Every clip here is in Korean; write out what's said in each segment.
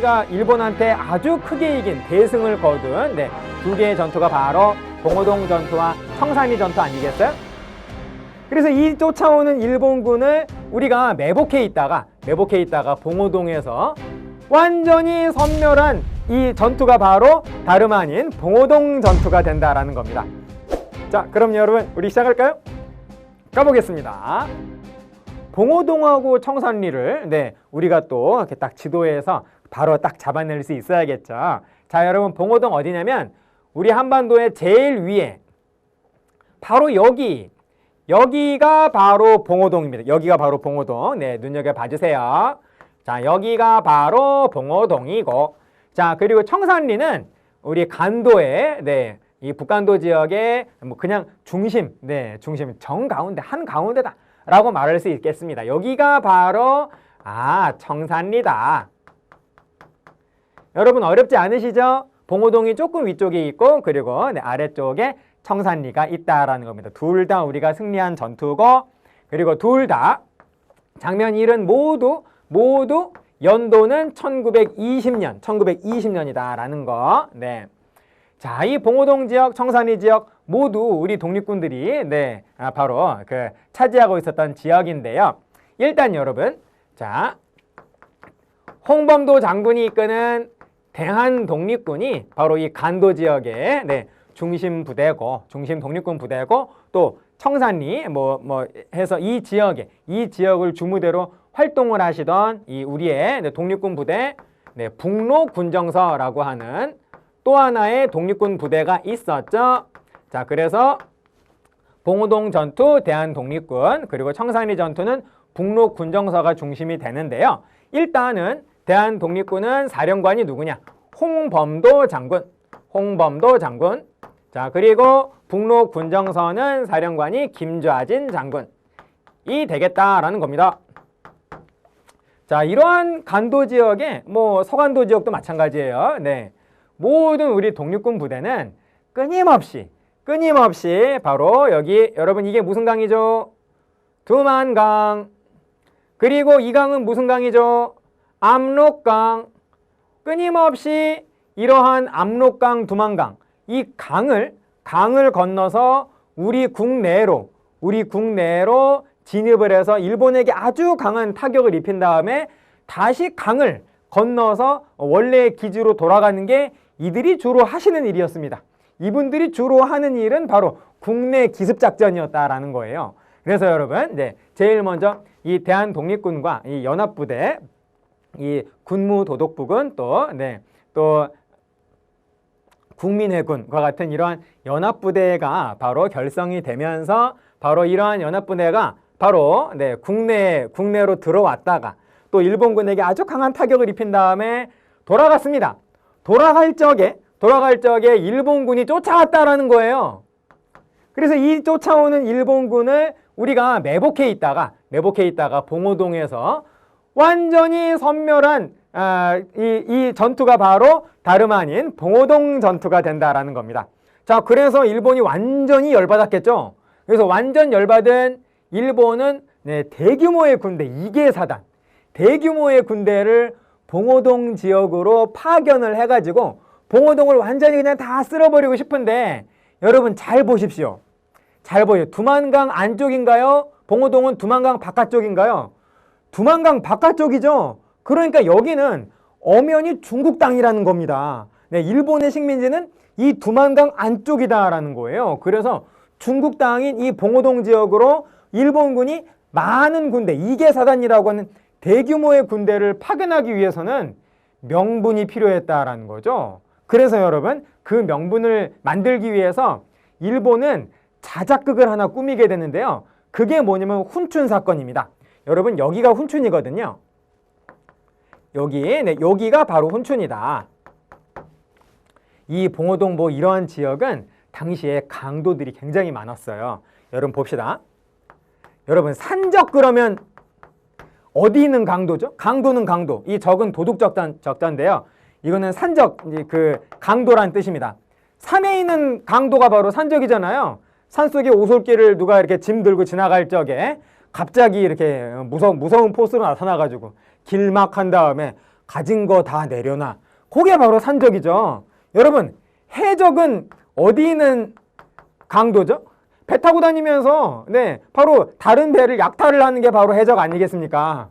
우리가 일본한테 아주 크게 이긴 대승을 거둔 두 개의 전투가 바로 봉오동 전투와 청산리 전투 아니겠어요? 그래서 이 쫓아오는 일본군을 우리가 매복해 있다가 봉오동에서 완전히 섬멸한 이 전투가 바로 다름 아닌 봉오동 전투가 된다라는 겁니다. 자, 그럼 여러분 우리 시작할까요? 가보겠습니다. 봉오동하고 청산리를 우리가 또 이렇게 딱 지도에서 바로 딱 잡아낼 수 있어야겠죠. 자, 여러분 봉오동 어디냐면 우리 한반도의 제일 위에 바로 여기가 바로 봉오동입니다. 여기가 바로 봉오동. 눈여겨봐 주세요. 자, 여기가 바로 봉오동이고, 자, 그리고 청산리는 우리 간도의 이 북간도 지역의 뭐 그냥 중심, 정가운데, 한가운데다 라고 말할 수 있겠습니다. 여기가 바로 청산리다. 여러분 어렵지 않으시죠? 봉오동이 조금 위쪽에 있고, 그리고 아래쪽에 청산리가 있다라는 겁니다. 둘 다 우리가 승리한 전투고, 그리고 둘 다 장면 1은 모두 연도는 1920년이다라는 거. 자, 이 봉오동 지역, 청산리 지역 모두 우리 독립군들이 바로 차지하고 있었던 지역인데요. 일단 여러분, 자, 홍범도 장군이 이끄는 대한 독립군이 바로 이 간도 지역의 중심 독립군 부대고, 또 청산리 해서 이 지역을 주무대로 활동을 하시던 이 우리의 독립군 부대 북로군정서라고 하는 또 하나의 독립군 부대가 있었죠. 자, 그래서 봉오동 전투 대한독립군, 그리고 청산리 전투는 북로군정서가 중심이 되는데요. 일단은 대한독립군은 사령관이 누구냐? 홍범도 장군. 자, 그리고 북로군정서는 사령관이 김좌진 장군이 되겠다라는 겁니다. 자, 이러한 간도 지역에 서간도 지역도 마찬가지예요. 모든 우리 독립군 부대는 끊임없이 바로 여기, 여러분 이게 무슨 강이죠? 두만강. 그리고 이 강은 무슨 강이죠? 압록강. 끊임없이 이러한 압록강, 두만강, 이 강을 건너서 우리 국내로 진입을 해서 일본에게 아주 강한 타격을 입힌 다음에 다시 강을 건너서 원래의 기지로 돌아가는 게 이들이 주로 하시는 일이었습니다. 이분들이 주로 하는 일은 바로 국내 기습작전이었다라는 거예요. 그래서 여러분, 제일 먼저 이 대한독립군과 이 연합부대, 이 군무도독부군, 또 국민회군과 같은 이러한 연합부대가 바로 결성이 되면서 바로 이러한 연합부대가 바로 국내로 들어왔다가 또 일본군에게 아주 강한 타격을 입힌 다음에 돌아갔습니다. 돌아갈 적에 일본군이 쫓아왔다라는 거예요. 그래서 이 쫓아오는 일본군을 우리가 매복해 있다가 봉오동에서 완전히 섬멸한 이 전투가 바로 다름 아닌 봉오동 전투가 된다라는 겁니다. 자, 그래서 일본이 완전히 열받았겠죠. 그래서 완전 열받은 일본은 대규모의 군대, 2개 사단, 대규모의 군대를 봉오동 지역으로 파견을 해가지고 봉오동을 완전히 그냥 다 쓸어버리고 싶은데, 여러분 잘 보십시오. 두만강 안쪽인가요? 봉오동은 두만강 바깥쪽인가요? 두만강 바깥쪽이죠. 그러니까 여기는 엄연히 중국 땅이라는 겁니다. 일본의 식민지는 이 두만강 안쪽이다라는 거예요. 그래서 중국 땅인 이 봉오동 지역으로 일본군이 많은 군대, 2개 사단이라고 하는 대규모의 군대를 파견하기 위해서는 명분이 필요했다라는 거죠. 그래서 여러분, 그 명분을 만들기 위해서 일본은 자작극을 하나 꾸미게 되는데요. 그게 뭐냐면 훈춘 사건입니다. 여러분, 여기가 훈춘이거든요. 여기가 바로 훈춘이다. 이 봉오동 이러한 지역은 당시에 강도들이 굉장히 많았어요. 여러분 봅시다. 여러분, 산적 그러면 어디 있는 강도죠? 강도는 강도. 이 적은 도둑 적자인데요. 이거는 산적, 강도란 뜻입니다. 산에 있는 강도가 바로 산적이잖아요. 산속에 오솔길을 누가 이렇게 짐 들고 지나갈 적에 갑자기 이렇게 무서운 포스로 나타나가지고 길막한 다음에 가진 거 다 내려놔. 그게 바로 산적이죠. 여러분, 해적은 어디 있는 강도죠? 배 타고 다니면서 바로 다른 배를 약탈을 하는 게 바로 해적 아니겠습니까?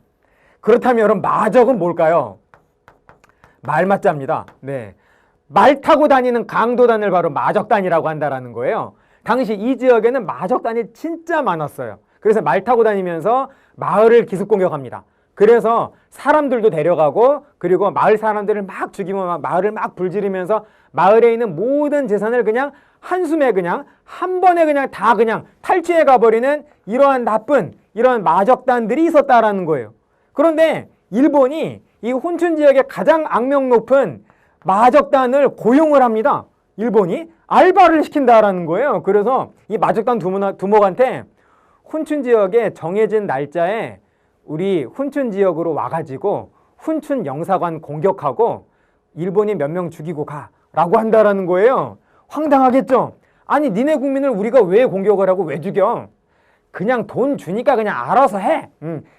그렇다면 여러분, 마적은 뭘까요? 말맞자입니다. 말 타고 다니는 강도단을 바로 마적단이라고 한다라는 거예요. 당시 이 지역에는 마적단이 진짜 많았어요. 그래서 말 타고 다니면서 마을을 기습 공격합니다. 그래서 사람들도 데려가고, 그리고 마을 사람들을 막 죽이고 마을을 막 불지르면서 마을에 있는 모든 재산을 그냥 한숨에 그냥 한 번에 그냥 다 그냥 탈취해 가버리는 이러한 나쁜 이런 마적단들이 있었다라는 거예요. 그런데 일본이 이 혼춘 지역의 가장 악명 높은 마적단을 고용을 합니다. 일본이 알바를 시킨다라는 거예요. 그래서 이 마적단 두목한테 혼춘 지역의 정해진 날짜에 우리 혼춘 지역으로 와가지고 혼춘 영사관 공격하고 일본인 몇 명 죽이고 가라고 한다라는 거예요. 황당하겠죠? 아니, 니네 국민을 우리가 왜 공격을 하고 왜 죽여? 그냥 돈 주니까 그냥 알아서 해.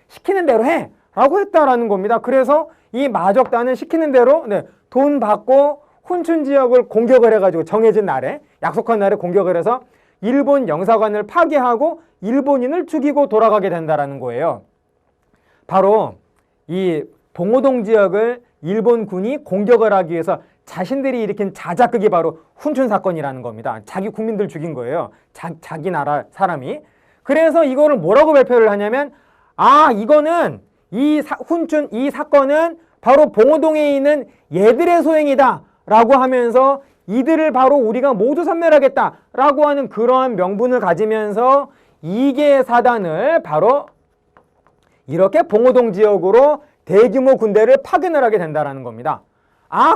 시키는 대로 해. 라고 했다라는 겁니다. 그래서 이 마적단은 시키는 대로 돈 받고 혼춘 지역을 공격을 해가지고 정해진 날에, 약속한 날에 공격을 해서 일본 영사관을 파괴하고 일본인을 죽이고 돌아가게 된다라는 거예요. 바로 이 봉오동 지역을 일본군이 공격을 하기 위해서 자신들이 일으킨 자작극이 바로 훈춘 사건이라는 겁니다. 자기 국민들 죽인 거예요. 자기 나라 사람이. 그래서 이거를 뭐라고 발표를 하냐면, 이거는 이 사건은 바로 봉오동에 있는 얘들의 소행이다 라고 하면서 이들을 바로 우리가 모두 섬멸하겠다 라고 하는 그러한 명분을 가지면서 이계 사단을 바로 이렇게 봉오동 지역으로 대규모 군대를 파견을 하게 된다는 겁니다.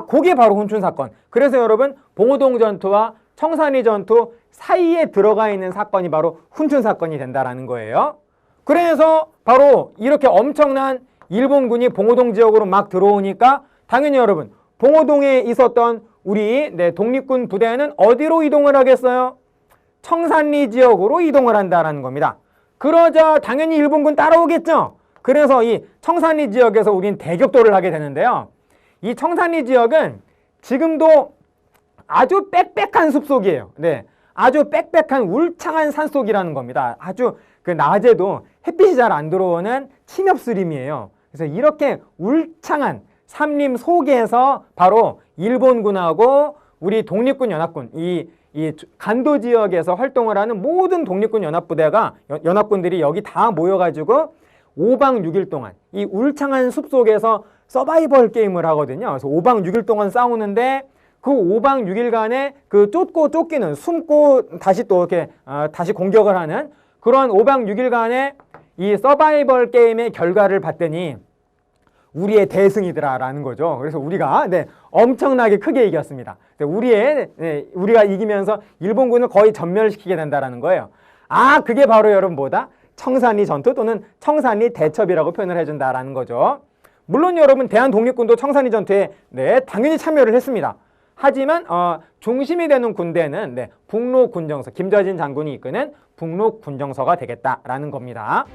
그게 바로 혼춘 사건. 그래서 여러분, 봉오동 전투와 청산리 전투 사이에 들어가 있는 사건이 바로 혼춘 사건이 된다는 거예요. 그래서 바로 이렇게 엄청난 일본군이 봉오동 지역으로 막 들어오니까 당연히 여러분, 봉오동에 있었던 우리 독립군 부대는 어디로 이동을 하겠어요? 청산리 지역으로 이동을 한다는 겁니다. 그러자 당연히 일본군 따라오겠죠? 그래서 이 청산리 지역에서 우린 대격돌을 하게 되는데요. 이 청산리 지역은 지금도 아주 빽빽한 숲속이에요. 아주 빽빽한 울창한 산속이라는 겁니다. 아주 그 낮에도 햇빛이 잘 안 들어오는 침엽수림이에요. 그래서 이렇게 울창한 산림 속에서 바로 일본군하고 우리 독립군 연합군, 이 간도 지역에서 활동을 하는 모든 독립군 연합군들이 여기 다 모여가지고 5박 6일 동안 이 울창한 숲속에서 서바이벌 게임을 하거든요. 그래서 5박 6일 동안 싸우는데 그 5박 6일간의 그 쫓고 쫓기는, 숨고 다시 또 이렇게 다시 공격을 하는 그런 5박 6일간의 이 서바이벌 게임의 결과를 봤더니 우리의 대승이더라라는 거죠. 그래서 우리가 엄청나게 크게 이겼습니다. 우리가 이기면서 일본군을 거의 전멸시키게 된다라는 거예요. 그게 바로 여러분 뭐다? 청산리 전투 또는 청산리 대첩이라고 표현을 해준다라는 거죠. 물론 여러분, 대한독립군도 청산리 전투에 당연히 참여를 했습니다. 하지만 중심이 되는 군대는 북로군정서, 김좌진 장군이 이끄는 북로군정서가 되겠다라는 겁니다.